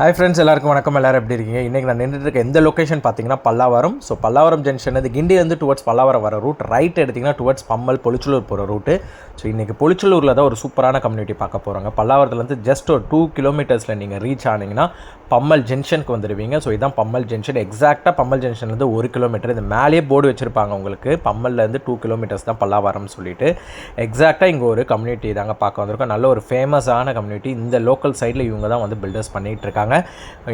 Hi friends, எல்லாருக்கும் வணக்கம். எல்லோரும் எப்படி இருக்கீங்க? இன்றைக்கி நான் நின்றுட்டு இருக்க எந்த லொக்கேஷன் பார்த்தீங்கன்னா பல்லாவரம். ஸோ பல்லாவரம் ஜங்ஷன் அது கிண்டிலேருந்து டுவர்ட்ஸ் பல்லாவரம் வர ரூட், ரைட் எடுத்திங்கன்னா டுவர்ட்ஸ் பம்மல் பொலிச்சலூர் போகிற ரூட்டு. ஸோ இன்றைக்கி பொலிச்சலூரில் தான் ஒரு சூப்பரான கம்யூனிட்டி பார்க்க போகிறாங்க. பல்லாவரத்துலேருந்து ஜஸ்ட் ஒரு 2 கிலோமீட்டர்ஸில் நீங்கள் ரீச் ஆனீங்கன்னா பம்மல் ஜங்ஷனுக்கு வந்துடுவீங்க. ஸோ இதுதான் பம்மல் ஜங்ஷன். எக்ஸாக்டாக பம்மல் ஜங்ஷன்லேருந்து 1 கிலோமீட்டர். இது மேலேயே போர்டு வச்சுருப்பாங்க உங்களுக்கு, பம்மல்லேருந்து 2 கிலோமீட்டர்ஸ் தான் பல்லாவரம்னு சொல்லிட்டு. எக்ஸாக்டாக இங்கே ஒரு கம்யூனிட்டி தாங்க பார்க்க வந்திருக்கோம். நல்ல ஒரு ஃபேமஸான கம்யூனிட்டி. இந்த லோக்கல் சைடில் இவங்க தான் வந்து பில்டர்ஸ் பண்ணிகிட்டு இருக்காங்க.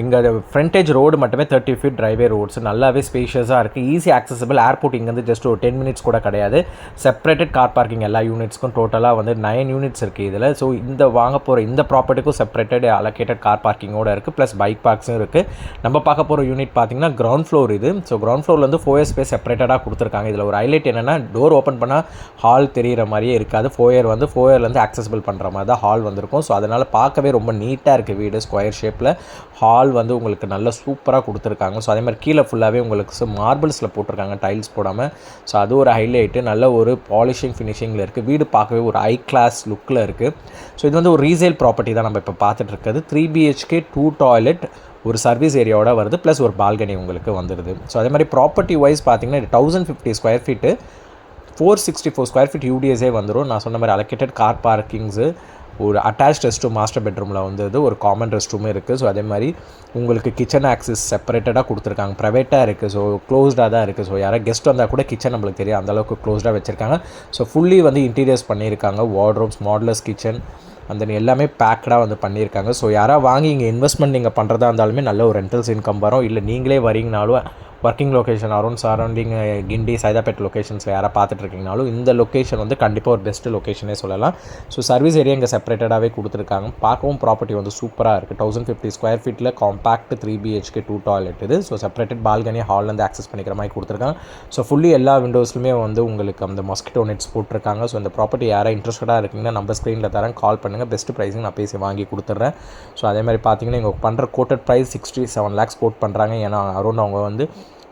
இங்கே ஃப்ரண்டேஜ் ரோடு மட்டுமே 30 ஃபீட் டிரைவே ரோட்ஸ், நல்லாவே ஸ்பேஷியஸாக இருக்குது. Easy accessible. ஏர்போர்ட் இங்கேருந்து ஜஸ்ட் ஒரு 10 மினிட்ஸ் கூட கிடையாது. செப்பரேட்டட் கார் பார்க்கிங் எல்லா யூனிட்ஸ்க்கும் டோட்டலாக வந்து 9 யூனிட்ஸ் இருக்குது இதில். ஸோ இந்த வாங்க போகிற இந்த ப்ராப்பர்ட்டிக்கும் செப்பரேட்டட் அலோகேட்டட் கார் பார்க்கிங்கோடு இருக்குது, ப்ளஸ் பைக் பார்க்ஸும் இருக்குது. நம்ம பார்க்க போகிற யூனிட் பார்த்திங்கன்னா கிரவுண்ட் ஃப்ளோர் இது. ஸோ கிரவுண்ட் ஃப்ளோர்லேருந்து 4 ஸ்பேஸ் செப்பரேட்டடாக கொடுத்துருக்காங்க. இதில் ஒரு ஹைலைட் என்னென்னா, டோர் ஓப்பன் பண்ணால் ஹால் தெரிகிற மாதிரியே இருக்காது. ஃபோயர்லேருந்து ஆக்சசிபிள் பண்ணுற மாதிரி தான் ஹால் வந்திருக்கும். ஸோ அதனால் பார்க்கவே ரொம்ப நீட்டாக இருக்குது வீடு. ஸ்கொயர் ஷேப்பில் ஹால் வந்து உங்களுக்கு நல்ல சூப்பராக கொடுத்துருக்காங்க. ஸோ அதே மாதிரி கீழே ஃபுல்லாகவே உங்களுக்கு மார்பிள்ஸில் போட்டிருக்காங்க, டைல்ஸ் போடாமல். ஸோ அது ஒரு ஹைலைட்டு. நல்ல ஒரு பாலிஷிங் ஃபினிஷிங்கில் இருக்குது. வீடு பார்க்கவே ஒரு ஹை கிளாஸ் லுக்கில் இருக்குது. ஸோ இது வந்து ஒரு ரீசேல் ப்ராப்பர்ட்டி தான் நம்ம இப்போ பார்த்துட்டு இருக்கிறது. 3 BHK 2 டாய்லெட், ஒரு சர்வீஸ் ஏரியாவோட வருது, ப்ளஸ் ஒரு பால்கனி உங்களுக்கு வந்துடுது. ஸோ அதே மாதிரி ப்ராப்பர்ட்டி வைஸ் பார்த்திங்கன்னா 1050 ஸ்கொயர் ஃபீட்டு, 464 ஸ்கொயர் ஃபீட் யூடிஎஸே வந்துடும். நான் சொன்ன மாதிரி அலோகேட்டட் கார் பார்க்கிங்ஸு, ஒரு அட்டாச் ரெஸ்ட் ரூம் மாஸ்டர் பெட்ரூமில் வந்து ஒரு காமன் ரெஸ்ட் ரூமே இருக்குது. ஸோ அதே மாதிரி உங்களுக்கு கிச்சன் ஆக்சஸ் செப்பரேட்டடாக கொடுத்துருக்காங்க. ப்ரைவேட்டாக இருக்குது, ஸோ க்ளோஸ்டாக தான் இருக்குது. ஸோ யாராவது கெஸ்ட் வந்தால் கூட கிச்சன் நம்மளுக்கு தெரியும், அந்தளவுக்கு க்ளோஸ்டாக வச்சுருக்காங்க. ஸோ ஃபுல்லி வந்து இன்டீரியர்ஸ் பண்ணியிருக்காங்க. வார்ட்ரோப்ஸ், மாடுலர்ஸ் கிச்சன், அந்த எல்லாமே பேக்கடாக வந்து பண்ணியிருக்காங்க. ஸோ யாராவது வாங்கி இங்கே இன்வெஸ்ட்மெண்ட் நீங்கள் பண்ணுறதா இருந்தாலுமே நல்ல ஒரு ரெண்டல்ஸ் இன்கம் வரும். இல்லை நீங்களே வரீங்கனாலும் ஒர்க்கிங் லொக்கேஷன் அரௌண்ட் சரௌண்டிங் கிண்டி, சைதாப்பேட் லொக்கேஷன்ஸில் யாராவது பார்த்துட்ருக்கீங்கனாலும் இந்த லொக்கேஷன் வந்து கண்டிப்பாக ஒரு பெஸ்ட்டு லொக்கேஷனே சொல்லலாம். ஸோ சர்வீஸ் ஏரியா இங்கே செப்பரேட்டடாகவே கொடுத்துருக்காங்க. பார்க்கவும் ப்ராப்பர்ட்டி வந்து சூப்பராக இருக்குது. 1050 ஸ்கொயர் ஃபீட்டில் காம்பேக்ட் 3 BHK 2 டாய்லெட் இது. ஸோ செப்பரேட்டட் பால்கனி, ஹால்லேருந்து ஆக்சஸ் பண்ணிக்கிற மாதிரி கொடுத்துருக்காங்க. ஸோ ஃபுல்லி எல்லா விண்டோஸ்லுமே வந்து உங்களுக்கு அந்த மஸ்கிட்டோ நெட்ஸ் போட்டிருக்காங்க. ஸோ இந்த ப்ராப்பர்ட்டி யாராவது இன்ட்ரெஸ்டடாக இருக்கீங்கன்னா நம்ம ஸ்க்ரீனில் தரேன், கால் பண்ணுங்கள். பெஸ்ட் ப்ரைஸிங் நான் பேசி வாங்கி கொடுத்துட்றேன். ஸோ அதே மாதிரி பார்த்தீங்கன்னா இங்கே பண்ணுற கோட்டட் ப்ரைஸ் 67 lakhs கோட் பண்ணுறாங்க. ஏன்னா அரௌண்ட் அவங்க வந்து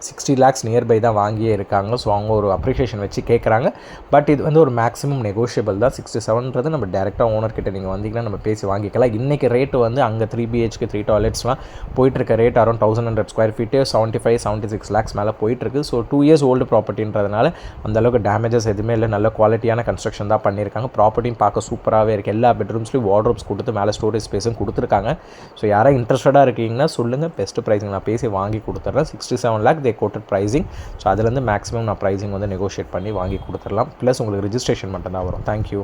60 lakhs நியர்பை தான் வாங்கியே இருக்காங்க. ஸோ அவங்க ஒரு அப்ரிஷியேஷன் வச்சு கேட்குறாங்க. பட் இது வந்து ஒரு மேக்ஸிமம் நெகோஷியபிள் தான். 67ன்றது நம்ம டேரெக்டாக ஓனர்கிட்ட நீங்கள் வந்தீங்கன்னா நம்ம பேசி வாங்கிக்கலாம். இன்றைக்கி ரேட்டு வந்து அங்கே 3 BHK 3 டாய்லெட்ஸ்லாம் போயிட்டுருக்க rate around 1100 square feet 75-76 lakhs மேலே போயிட்டுருக்கு. ஸோ 2 years ஓல்டு ப்ராப்பர்ட்டின்றதுனால அந்தளவுக்கு டேமேஜஸ் எதுவுமே இல்லை. நல்ல குவாலிட்டியான கன்ஸ்ட்ரக்ஷன் தான் பண்ணியிருக்காங்க. ப்ராப்பர்ட்டியும் பார்க்க சூப்பராகவே இருக்குது. எல்லா பெட்ரூம்ஸ்லையும் வார்ட்ரோப்ஸ் கொடுத்து மேலே ஸ்டோரேஜ் ஸ்பேஸும் கொடுத்துருக்காங்க. ஸோ யாராவது இன்ட்ரெஸ்டடாக இருக்கீங்கன்னா சொல்லுங்கள், பெஸ்ட் ப்ரைஸிங் நான் பேசி வாங்கி கொடுத்துட்றேன். 67 lakh தே கோட்டட் ப்ரைஸிங். ஸோ அதுலேருந்து மேக்ஸிமம் நான் ப்ரைஸிங் வந்து நெகோஷியேட் பண்ணி வாங்கி கொடுத்துடலாம். ப்ளஸ் உங்களுக்கு ரிஜிஸ்ட்ரேஷன் மட்டும் தான் வரும். தேங்க்யூ.